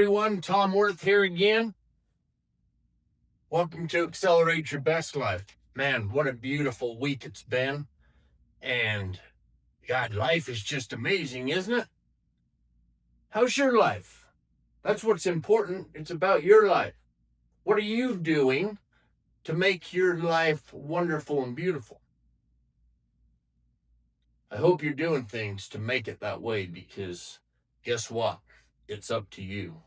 everyone. Tom Worth here again. Welcome to Accelerate Your Best Life. Man, what a beautiful week it's been. And God, life is just amazing, isn't it? How's your life? That's what's important. It's about your life. What are you doing to make your life wonderful and beautiful? I hope you're doing things to make it that way, because guess what? It's up to you.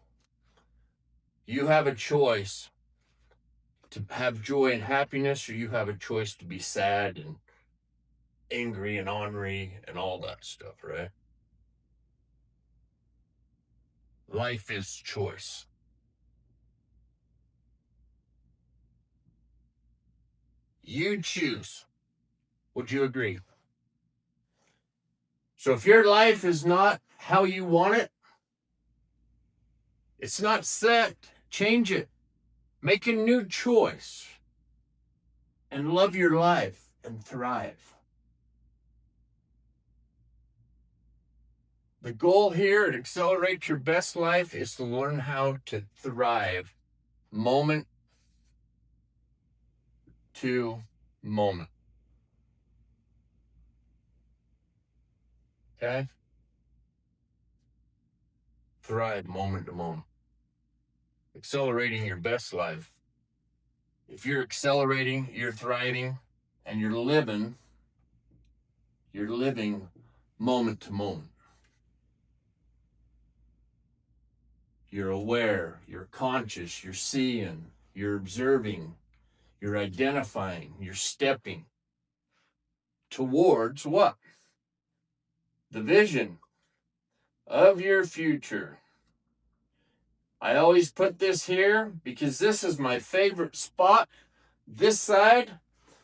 You have a choice to have joy and happiness, or you have a choice to be sad and angry and ornery and all that stuff, right? Life is choice. You choose. Would you agree? So if your life is not how you want it, it's not set, change it. Make a new choice and love your life and thrive. The goal here at Accelerate Your Best Life is to learn how to thrive moment to moment. Okay? Thrive moment to moment. Accelerating your best life. If you're accelerating, you're thriving, and you're living moment to moment. You're aware, you're conscious, you're seeing, you're observing, you're identifying, you're stepping towards what? The vision of your future. I always put this here because this is my favorite spot. This side,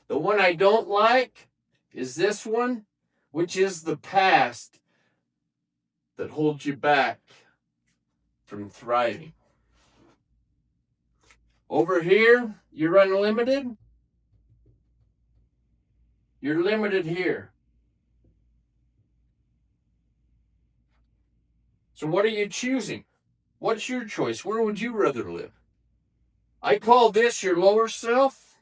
the one I don't like, is this one, which is the past that holds you back from thriving. Over here, you're unlimited. You're limited here. So what are you choosing? What's your choice? Where would you rather live? I call this your lower self.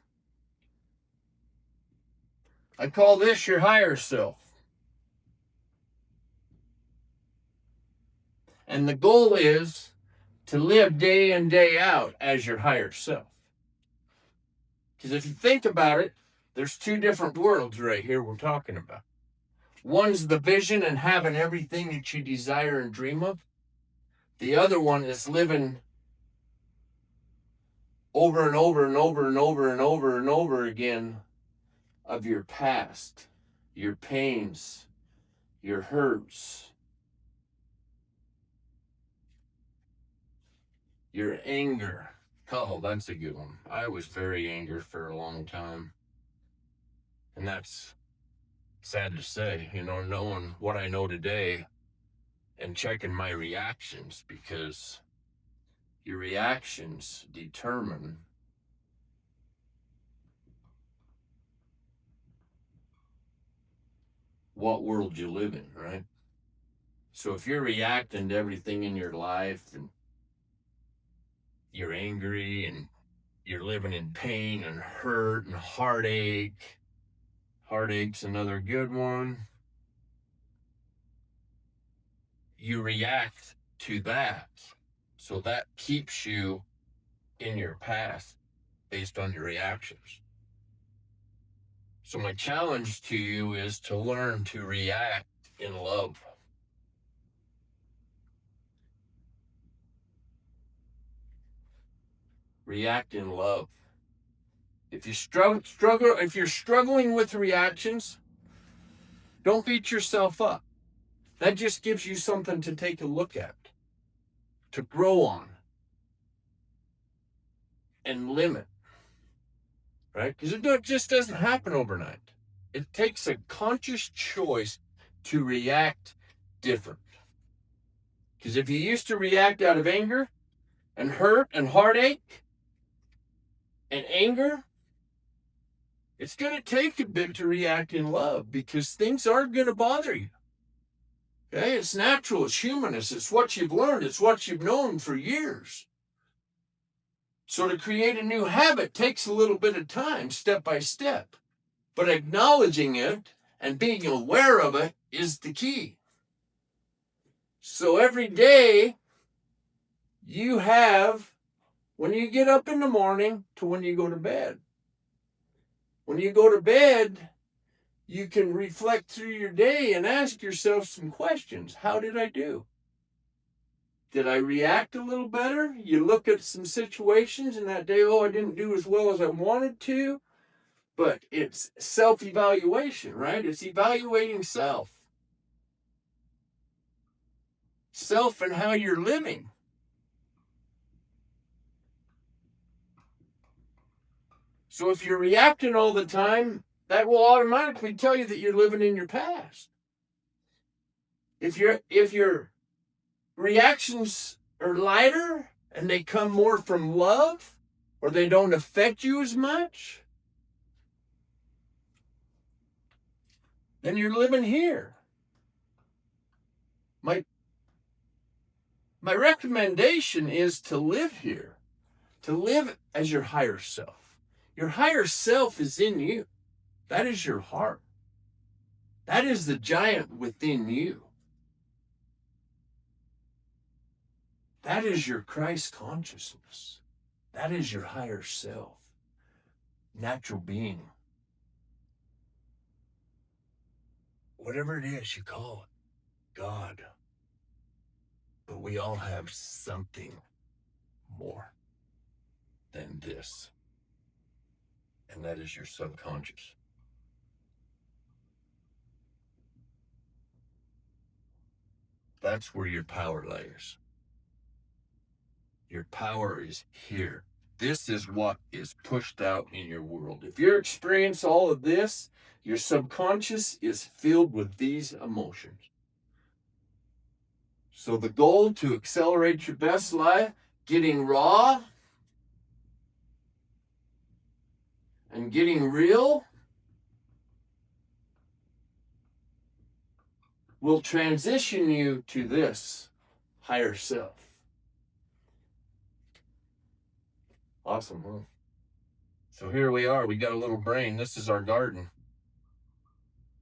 I call this your higher self. And the goal is to live day in, day out as your higher self. Because if you think about it, there's two different worlds right here we're talking about. One's the vision and having everything that you desire and dream of. The other one is living over and over and over and over and over and over again of your past, your pains, your hurts, your anger. Oh, that's a good one. I was very angry for a long time. And that's sad to say, knowing what I know today and checking my reactions, because your reactions determine what world you live in, right? So if you're reacting to everything in your life and you're angry and you're living in pain and hurt and heartache's another good one. You react to that. So that keeps you in your past based on your reactions. So my challenge to you is to learn to react in love. React in love. If you if you're struggling with reactions, don't beat yourself up. That just gives you something to take a look at, to grow on, and limit, right? Because it just doesn't happen overnight. It takes a conscious choice to react different. Because if you used to react out of anger and hurt and heartache and anger, it's going to take a bit to react in love, because things are going to bother you. Okay, it's natural, it's humanist, it's what you've learned, it's what you've known for years. So to create a new habit takes a little bit of time, step by step. But acknowledging it and being aware of it is the key. So every day you have, when you get up in the morning to when you go to bed. When you go to bed, you can reflect through your day and ask yourself some questions. How did I do? Did I react a little better? You look at some situations in that day, oh, I didn't do as well as I wanted to. But it's self-evaluation, right? It's evaluating self. Self and how you're living. So if you're reacting all the time, that will automatically tell you that you're living in your past. If your reactions are lighter and they come more from love, or they don't affect you as much, then you're living here. My recommendation is to live here, to live as your higher self. Your higher self is in you. That is your heart. That is the giant within you. That is your Christ consciousness. That is your higher self, natural being. Whatever it is you call it, God. But we all have something more than this. And that is your subconscious. That's where your power lies. Your power is here. This is what is pushed out in your world. If you're experiencing all of this, your subconscious is filled with these emotions. So the goal to accelerate your best life, getting raw and getting real, will transition you to this higher self. Awesome, huh? So here we are. We got a little brain. This is our garden.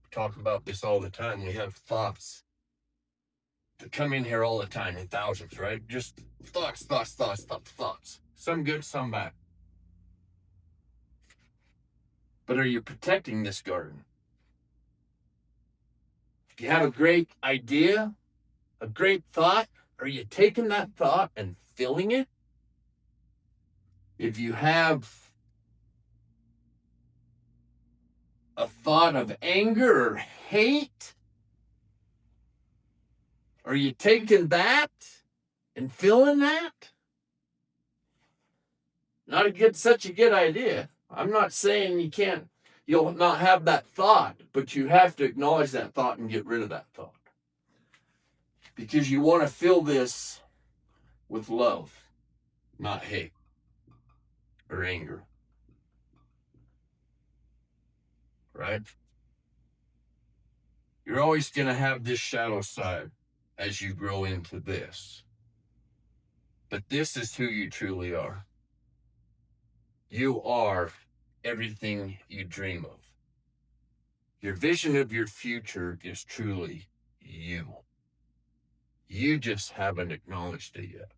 We talk about this all the time. We have thoughts that come in here all the time in thousands, right? Just thoughts. Some good, some bad. But are you protecting this garden? If you have a great idea, a great thought, are you taking that thought and filling it? If you have a thought of anger or hate, are you taking that and filling that? Not such a good idea. I'm not saying you'll not have that thought, but you have to acknowledge that thought and get rid of that thought. Because you want to fill this with love, not hate or anger. Right? You're always going to have this shadow side as you grow into this. But this is who you truly are. You are everything you dream of. Your vision of your future is truly you. You just haven't acknowledged it yet.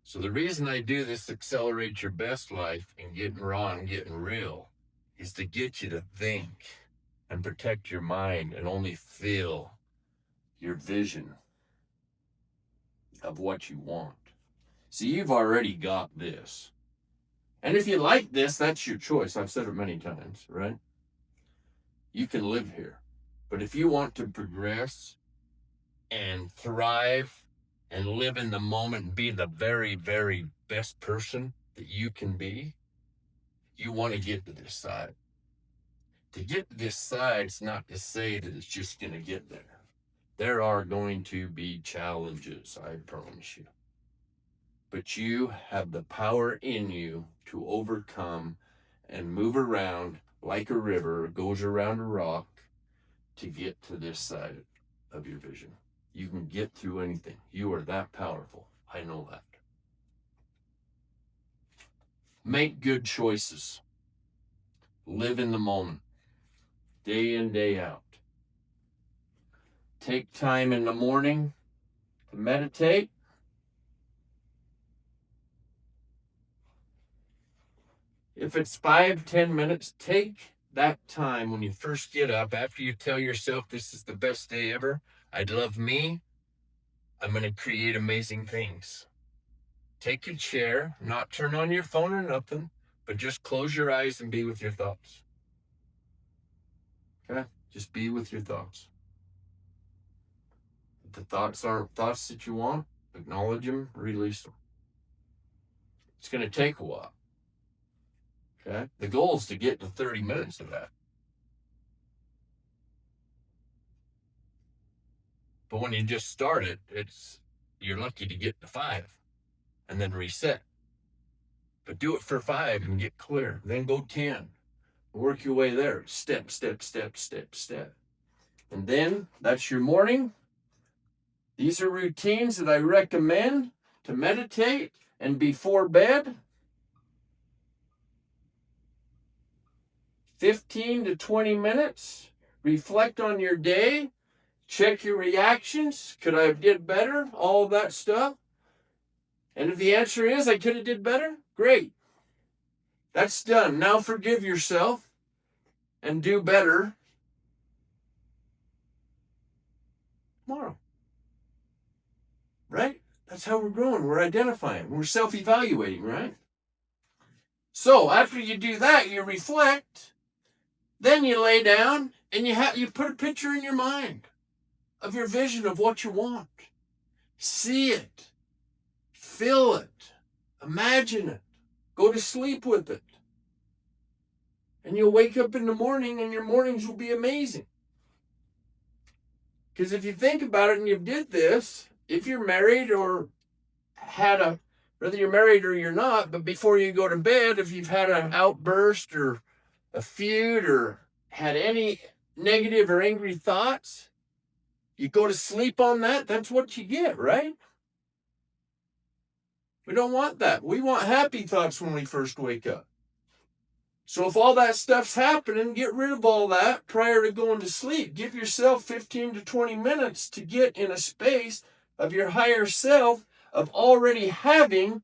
So the reason I do this Accelerate Your Best Life and getting raw and getting real is to get you to think and protect your mind and only feel your vision of what you want. See, you've already got this. And if you like this, that's your choice. I've said it many times, right? You can live here. But if you want to progress and thrive and live in the moment and be the very, very best person that you can be, you want to get to this side. To get to this side, it's not to say that it's just going to get there. There are going to be challenges, I promise you. But you have the power in you to overcome and move around like a river goes around a rock to get to this side of your vision. You can get through anything. You are that powerful. I know that. Make good choices. Live in the moment. Day in, day out. Take time in the morning to meditate. If it's 5-10 minutes, take that time when you first get up, after you tell yourself this is the best day ever, I love me, I'm going to create amazing things. Take a chair, not turn on your phone or nothing, but just close your eyes and be with your thoughts. Okay? Just be with your thoughts. If the thoughts aren't thoughts that you want, acknowledge them, release them. It's going to take a while. Okay? The goal is to get to 30 minutes of that. But when you just start it, you're lucky to get to 5 and then reset. But do it for 5 and get clear. Then go 10. Work your way there. Step, step, step, step, step. And then that's your morning. These are routines that I recommend to meditate and before bed. 15 to 20 minutes. Reflect on your day. Check your reactions. Could I have did better? All of that stuff. And if the answer is I could have did better, great. That's done. Now forgive yourself and do better tomorrow. Right? That's how we're growing. We're identifying. We're self-evaluating, right? So after you do that, you reflect. Then you lay down and you put a picture in your mind of your vision of what you want. See it. Feel it. Imagine it. Go to sleep with it. And you'll wake up in the morning and your mornings will be amazing. Because if you think about it and you did this, if you're married or whether you're married or you're not, but before you go to bed, if you've had an outburst or a feud or had any negative or angry thoughts, you go to sleep on that, that's what you get, right? We don't want that. We want happy thoughts when we first wake up. So if all that stuff's happening, get rid of all that prior to going to sleep. Give yourself 15 to 20 minutes to get in a space of your higher self of already having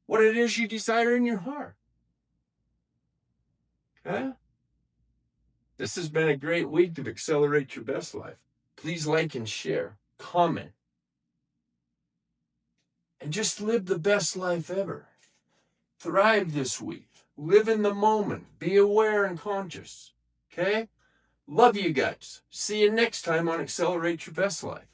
what it is you desire in your heart. Okay? This has been a great week to accelerate your best life. Please like and share, comment, and just live the best life ever. Thrive this week. Live in the moment. Be aware and conscious. Okay? Love you guys. See you next time on Accelerate Your Best Life.